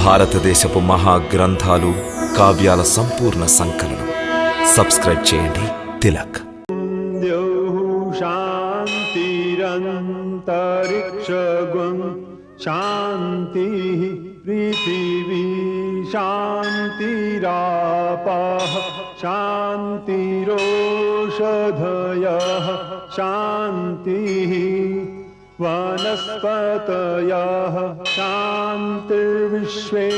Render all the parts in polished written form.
భారతదేశపు మహాగ్రంథాలు, కావ్యాల సంపూర్ణ సంకలనం. సబ్స్క్రైబ్ చేయండి. తిలక్. शान्तिरन्तरिक्षगुं शान्ति पृथिवी शान्तिरापः शान्तिरोषधयः शान्तिः वनस्पतयः शान्तिर्विश्वे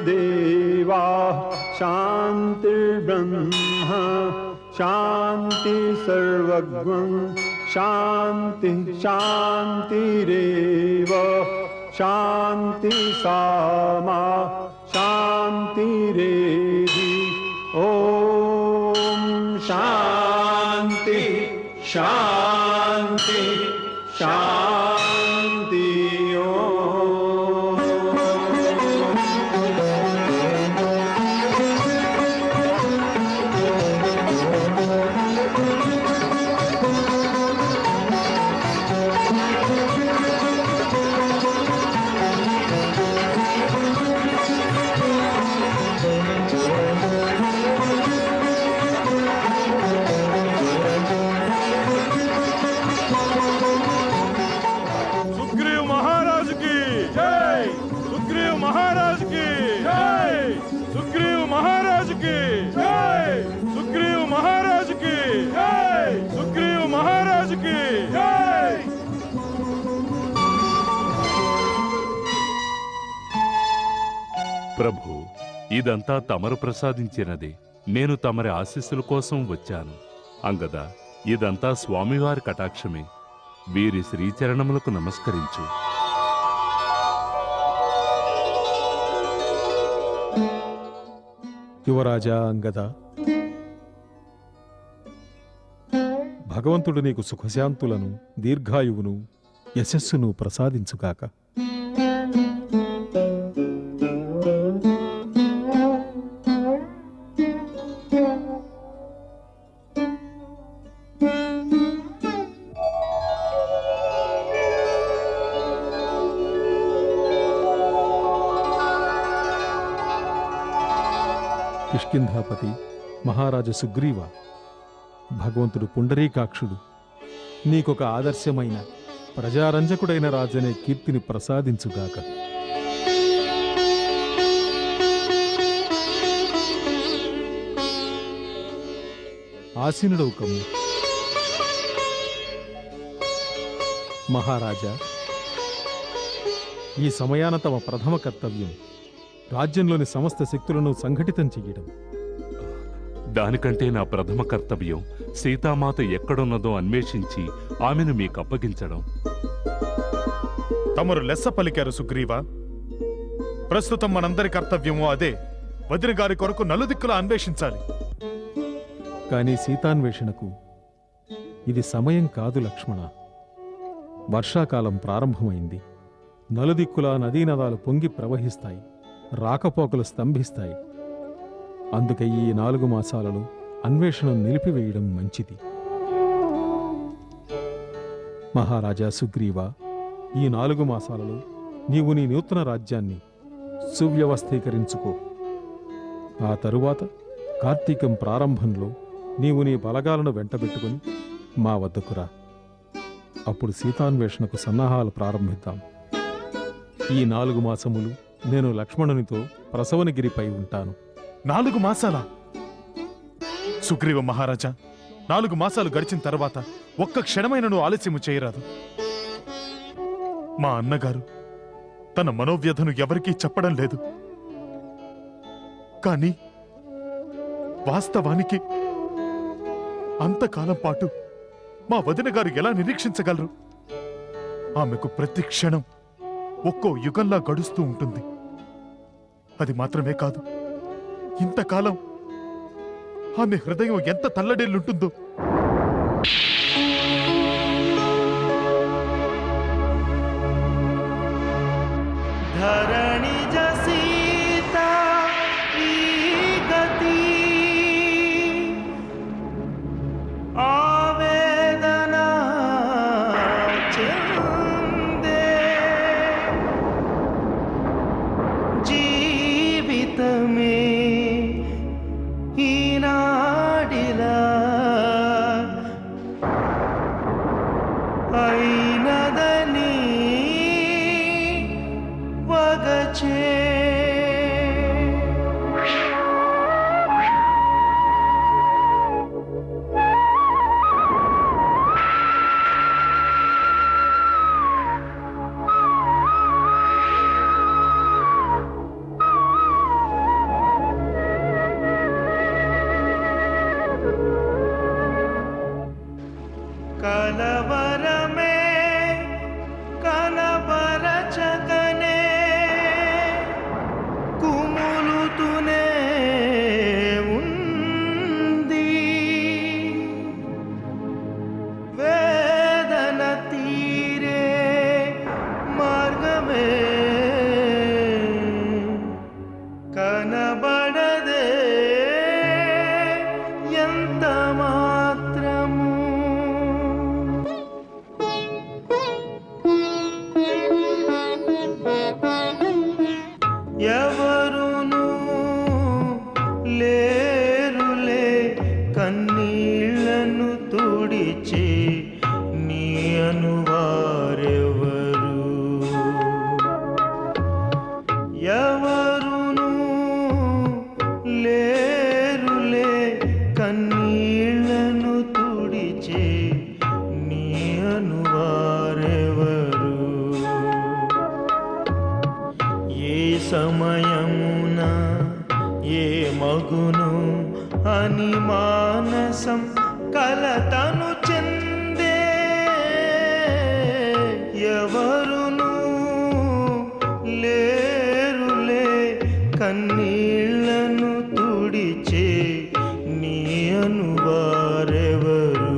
देवाः शान्तिर्ब्रह्म शान्ति सर्वज्ञं शान्ति शान्तिरेव शान्ति सामा शान्तिरेधि. ॐ शान्ति शान्ति शान्ति. ప్రభు, ఇదంతా తమరు ప్రసాదించినదే. నేను తమరి ఆశీస్సుల కోసం వచ్చాను. అంగద, ఇదంతా స్వామివారి కటాక్షమే. వీరి శ్రీచరణములకు నమస్కరించు. యువరాజా అంగద, భగవంతుడు నీకు సుఖశాంతులను, దీర్ఘాయువును, యశస్సును ప్రసాదించుగాక. కిష్కింధాపతి మహారాజు సుగ్రీవ, భగవంతుడు పుండరీకాక్షుడు నీకొక ఆదర్శమైన ప్రజారంజకుడైన రాజనే కీర్తిని ప్రసాదించుగాక. ఆసీనుడవు కమ్ము. మహారాజా, ఈ సమయాన తమ ప్రథమ కర్తవ్యం రాజ్యంలోని సమస్త శక్తులను సంఘటితం చెయ్యడం. దానికంటే నా ప్రథమ కర్తవ్యం సీతామాత ఎక్కడున్నదో అన్వేషించి ఆమెను మీకప్పగించడం. తమరు లెస్స పలికారు సుగ్రీవ. ప్రస్తుతం మనందరి కర్తవ్యమో అదే. వదిన గారి కొరకు నలుదిక్కులా అన్వేషించాలి. కానీ సీతాన్వేషణకు ఇది సమయం కాదు లక్ష్మణ. వర్షాకాలం ప్రారంభమైంది. నలుదిక్కులా నదీనదాలు పొంగి ప్రవహిస్తాయి, రాకపోకలు స్తంభిస్తాయి. అందుకే ఈ 4 మాసాలలో అన్వేషణం నిలిపివేయడం మంచిది. మహారాజా సుగ్రీవ, ఈ 4 మాసాలలో నీవు నీ నూతన రాజ్యాన్ని సువ్యవస్థీకరించుకో. ఆ తరువాత కార్తీకం ప్రారంభంలో నీవు నీ బలగాలను వెంటబెట్టుకుని మా వద్దకు రా. అప్పుడు సీతాన్వేషణకు సన్నాహాలు ప్రారంభిద్దాం. ఈ 4 మాసములు నేను లక్ష్మణునితో ప్రసవనగిరిపై ఉంటాను. 4 మాసాలా? సుగ్రీవ మహారాజా, 4 మాసాలు గడిచిన తర్వాత ఒక్క క్షణమైనను ఆలస్యము చేయరాదు. మా అన్నగారు తన మనోవ్యధను ఎవరికీ చెప్పడం లేదు. కానీ వాస్తవానికి అంతకాలం పాటు మా వదిన గారు ఎలా నిరీక్షించగలరు? ఆమెకు ప్రతి క్షణం ఒక్కో యుగంలా గడుస్తూ ఉంటుంది. అది మాత్రమే కాదు, ఇంతకాలం ఆమె హృదయం ఎంత తల్లడిల్లుంటుందో. धरणिज सीता की गति आवेदना चंदे जी జీవితమే ఈనాడిలా అయినదని వగచే కలవరమే కనబరచకనే కుములుతూనే ఉంది వేదన తీరే మార్గమే కనబడదే ఎంత మాత్రము ఎవరును లేరులే కన్నీళ్లను తుడిచే నీ అనువారెవరు ఎవరును లేరులే కన్నీళ్లను తుడిచే నీ అనువారెవరు ఏ సమయమున ఏ మగును అని మానసం కలతను చెందే ఎవరును లేరులే కన్నీళ్లను తుడిచే నీ అనువారెవరు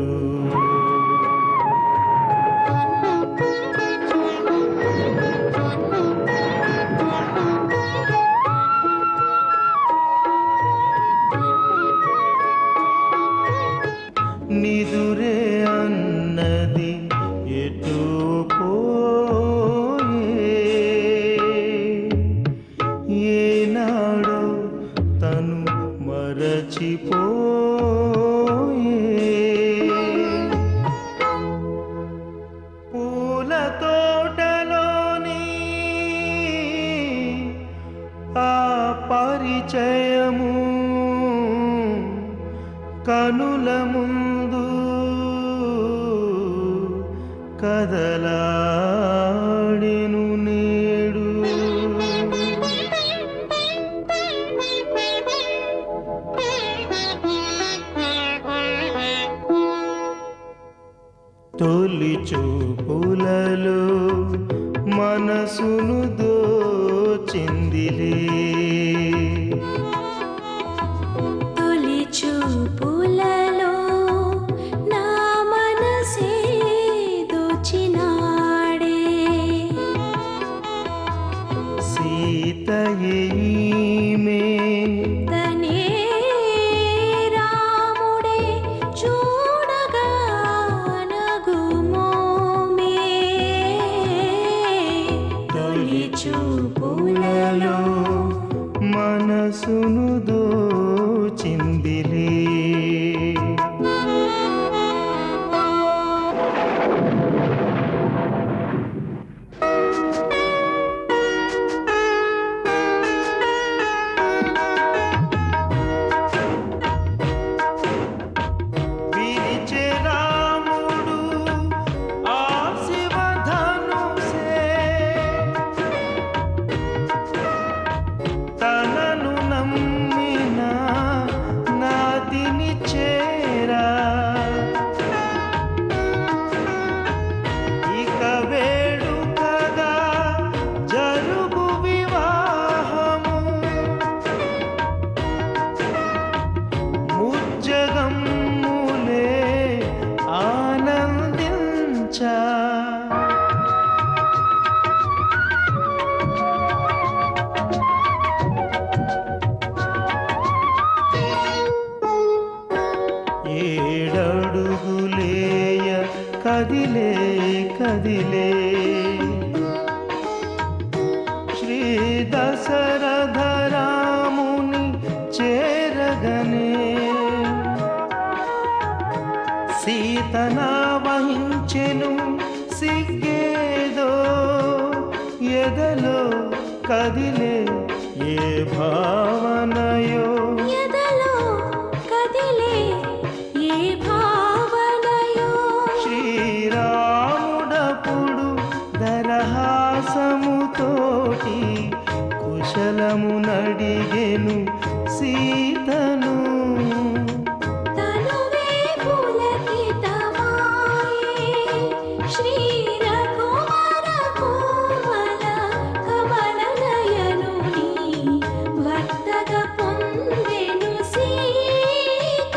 నిదురే అన్నది ఎటు పోయే ఏనాడో తను మరచిపోయే పూల తోటలోని ఆ పరిచయము కనుల ముందు కదలాడెను నేడు తొలి చూపులలో మనసును దోచిందిలే తొలి చూపులలో నా మనసే దోచినాడే సీతయేమే తనే రాముడే చూడగా నగుమోమే తొలి చూపులలో మనసును దోచిందిలే విరిచే రాముడు ఆ శివధనుసే తనను నమ్మిన నాదిని చేరా ఇక వేడుకగా జరుగు వివాహము ముజ్జగమ్ములే ఆనందించా ఏడడుగులేయ కదిలే కదిలే శ్రీ దశరథ రాము కదిలే ఏ భావనయో ఎదలో కదిలే ఏ భావనయో శ్రీరాముడప్పుడు దరహాసముతోటి కుశలము నడిగెను సీతను తనువే పులకితమాయే శ్రీ రఘువర కోమల కమలనయనుని భర్తగా పొందెను సీత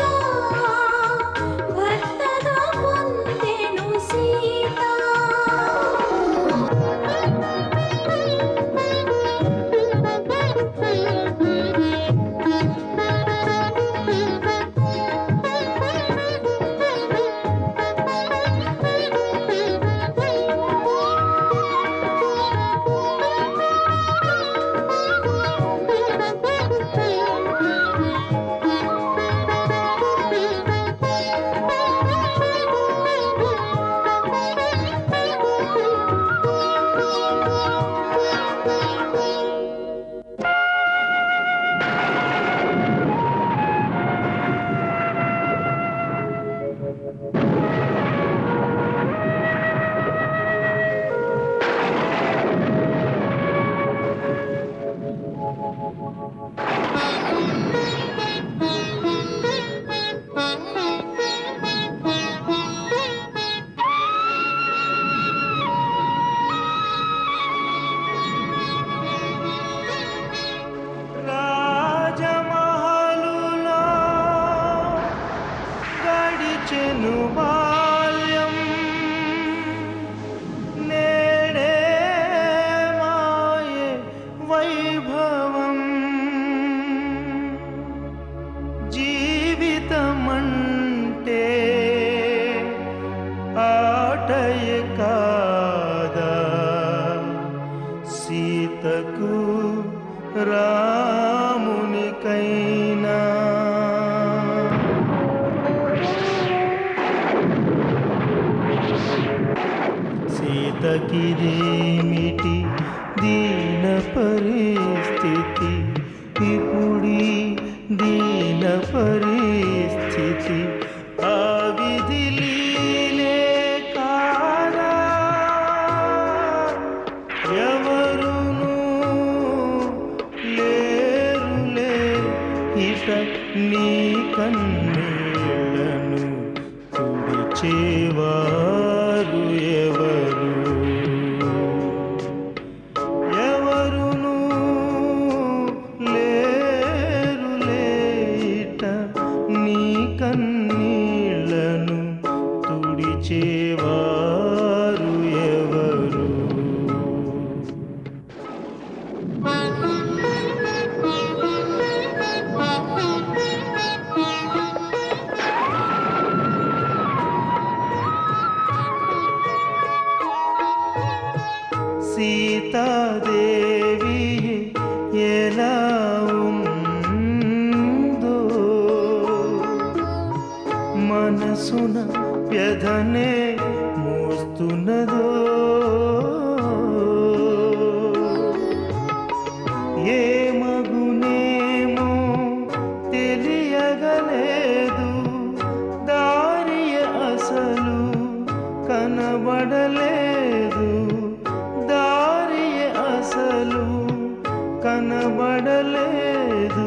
భర్తగా పొందెను సీత రాజమహలులో గడిచెను బాల్యం నేడే మాయే వైభవం జీవితమంటే ఆటయే కాదా సీతకు రామునికైనా సీతకిదేమిటి దీన పరిస్థితి ఇప్పుడీ దీన పరిస్థితి ఆ విధి లీలే కాదా ఎవరును లేరులే ఇట నీ కన్నీళ్లను తుడిచేవారు ఎవరు ఎవరును లేరులే ఇట నీ కన్నీళ్లను తుడిచేవారు ఎవరు సీతాదేవి ఎలా ఉందో మనసున వ్యధనే మోస్తున్నదో ఏ మగునేమో తెలియగలేదు దారియ అసలు కనబడలేదు దారియ అసలు కనబడలేదు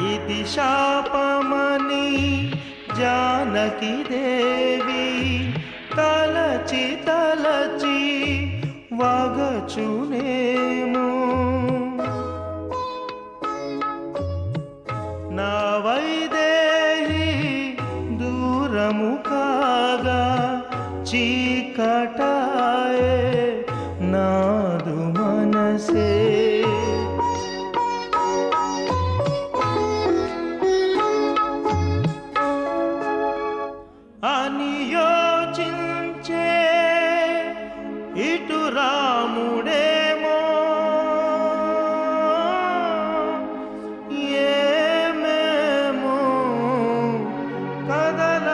ఇది శాపమని జానకి దేవి తలచి తలచి వాగచునేమో నా వైదేహి దూరము కాగా చీకటాయే నాదు మనసే అని యోచించే ఇటు రాముడేమో ఏమేమో కదలాడగతాను.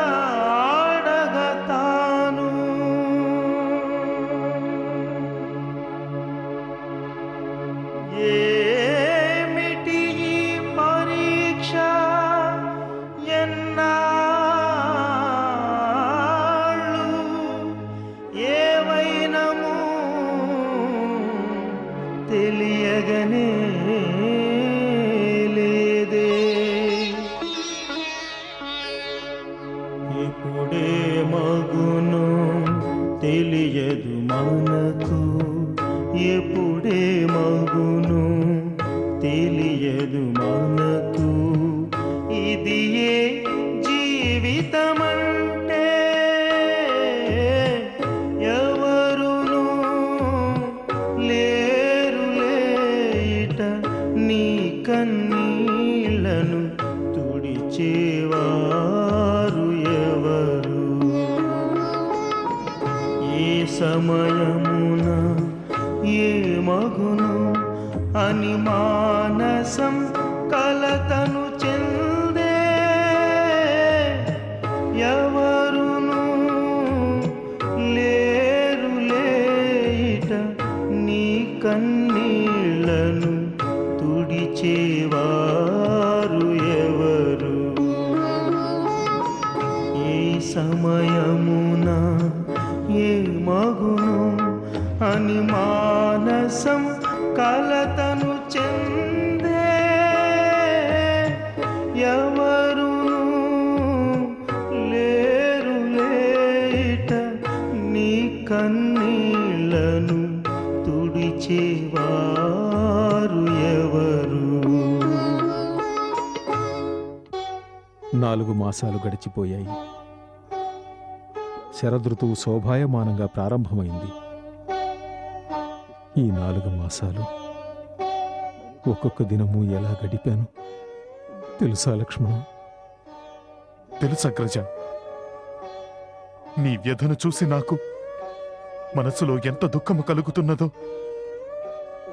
ఏమిటి ఈ పరీక్ష ఎన్నాళ్ళు ఏవైనము తెలియగనే లేదే. ఇప్పుడే మగును తెలియదు మనకు, ఎప్పుడే మగును తెలియదు మనకు. ఇది ఏ జీవితమంటే ఎవరును లేరులేట నీ కన్నీళ్లను తుడిచేవారు ఎవరు. ఏ సమయమున ఏ మగును అని మానసం కలతను చెందే ఎవరును లేరులేట నీ కన్నీళ్లను తుడిచేవారు ఎవరు. ఏ సమయమున ఏ మగును అని మానసం కలతను చెందే ఎవరును లేరులేట నీ కన్నీళ్లను తుడిచేవారు ఎవరు. 4 మాసాలు గడిచిపోయాయి. శరదృతువు శోభాయమానంగా ప్రారంభమైంది. ఈ 4 మాసాలు ఒక్కొక్క దినము ఎలా గడిపాను తెలుసా లక్ష్మణ? తెలుసు అగ్రజ. నీ వ్యధను చూసి నాకు మనసులో ఎంత దుఃఖము కలుగుతున్నదో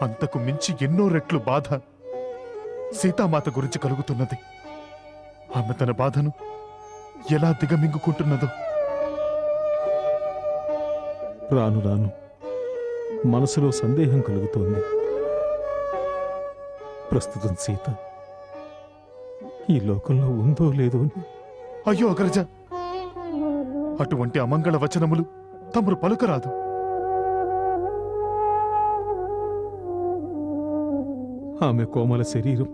అంతకు మించి ఎన్నో రెట్లు బాధ సీతామాత గురించి కలుగుతున్నది. ఆమె తన బాధను ఎలా దిగమింగుకుంటున్నదో. రాను రాను మనసులో సందేహం కలుగుతోంది. ప్రస్తుతం సీత ఈ లోకంలో ఉందో లేదో అని. అయ్యో అగ్రజ, అటువంటి అమంగళ వచనములు తమరు పలుకరాదు. ఆమె కోమల శరీరం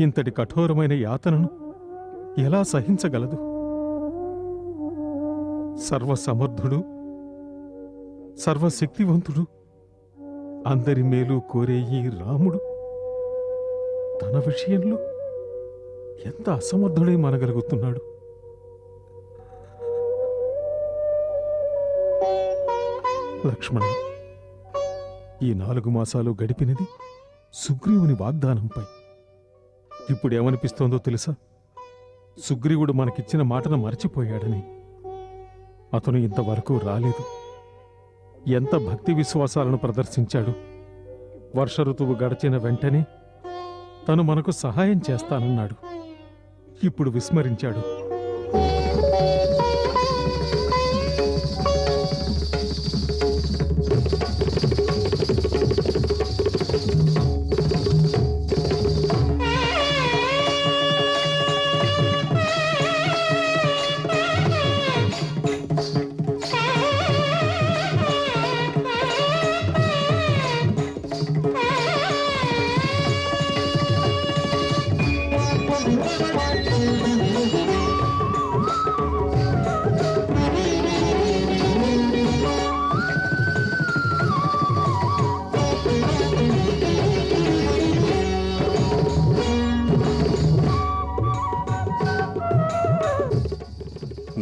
ఇంతటి కఠోరమైన యాతనను ఎలా సహించగలదు? సర్వసమర్థుడు, సర్వశక్తివంతుడు, అందరి మేలు కోరే ఈ రాముడు తన విషయంలో ఎంత అసమర్థుడై మనగలుగుతున్నాడు. లక్ష్మణ, ఈ 4 మాసాలు గడిపినది సుగ్రీవుని వాగ్దానంపై. ఇప్పుడేమనిపిస్తోందో తెలుసా? సుగ్రీవుడు మనకిచ్చిన మాటను మర్చిపోయాడని. అతను ఇంతవరకు రాలేదు. ఎంత భక్తి విశ్వాసాలను ప్రదర్శించాడు. వర్ష ఋతువు గడిచిన వెంటనే తను మనకు సహాయం చేస్తానన్నాడు. ఇప్పుడు విస్మరించాడు.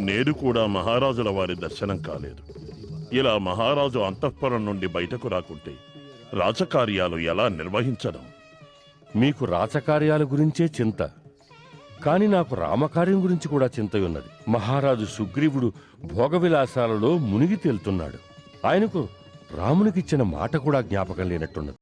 నేడు కూడా మహారాజుల వారి దర్శనం కాలేదు. ఇలా మహారాజు అంతఃపురం నుండి బయటకు రాకుంటే రాజకార్యాలు ఎలా నిర్వహించడం? మీకు రాచకార్యాల గురించే చింత. కాని నాకు రామకార్యం గురించి కూడా చింతయున్నది. మహారాజు సుగ్రీవుడు భోగవిలాసాలలో మునిగి తేలుతున్నాడు. ఆయనకు రామునికిచ్చిన మాట కూడా జ్ఞాపకం లేనట్టున్నది.